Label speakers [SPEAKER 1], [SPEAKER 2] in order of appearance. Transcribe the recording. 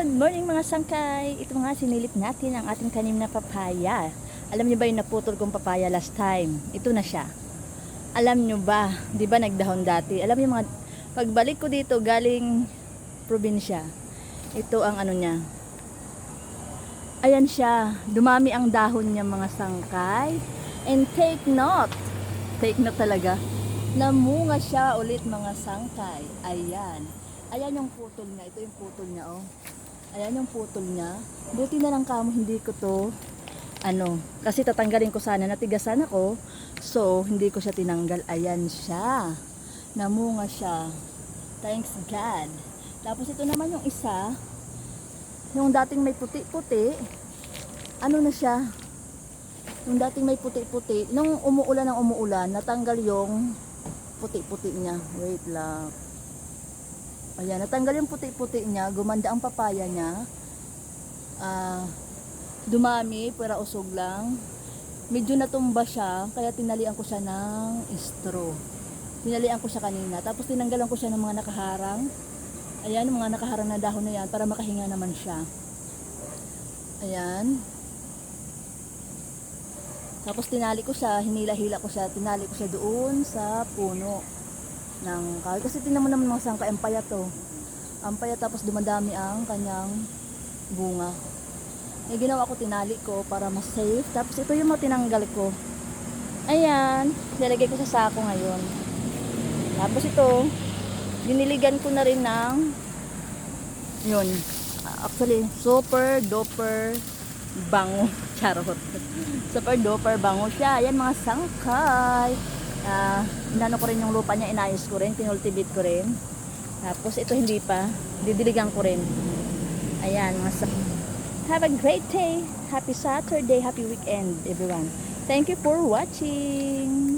[SPEAKER 1] Good morning mga sangkay. Ito nga sinilip natin ang ating tanim na papaya. Alam niyo ba yung naputol kong papaya last time? Ito na siya. Alam niyo ba, 'di ba nagdahon dati? Alam niyo mga pagbalik ko dito galing probinsya. Ito ang ano niya. Ayan siya. Dumami ang dahon niya mga sangkay. And take note. Take note talaga. Namunga siya ulit mga sangkay. Ayan. Ayan yung putol niya. Ito yung putol niya, oh. Ayan yung putol niya. Buti na lang kamo hindi ko to, kasi tatanggalin ko sana. Natigasan ako. So, hindi ko siya tinanggal. Ayan siya. Namunga siya. Thanks God. Tapos ito naman yung isa. Yung dating may puti-puti. Ano na siya? Yung dating may puti-puti. Nung umuulan, natanggal yung puti-puti niya. Wait lang. Ayan, natanggal yung puti-puti niya, gumanda ang papaya niya. Dumami, pero usog lang. Medyo natumba siya, kaya tinalian ko siya ng straw. Tinalian ko siya kanina, tapos tinanggalan ko siya ng mga nakaharang. Ayan, mga nakaharang na dahon na yan, para makahinga naman siya. Ayan. Tapos tinali ko siya, hinila-hila ko siya, tinali ko siya doon sa puno ng kahoy. Kasi tingnan mo naman mga sangka, ampaya to. Ampaya, tapos dumadami ang kanyang bunga. Yung ginawa ko, tinali ko para mas safe. Tapos ito yung mga tinanggal ko. Ayan, nilagay ko sa sako ngayon. Tapos ito, diniligan ko na rin ng yun. Actually, super duper bango. Charot. Super duper bango siya. Ayan mga sangkay. Inano ko rin yung lupa niya, inayos ko rin, kinultivate ko rin. Tapos ito hindi pa, didiligan ko rin. Ayan, have a great day, happy Saturday, happy weekend everyone. Thank you for watching.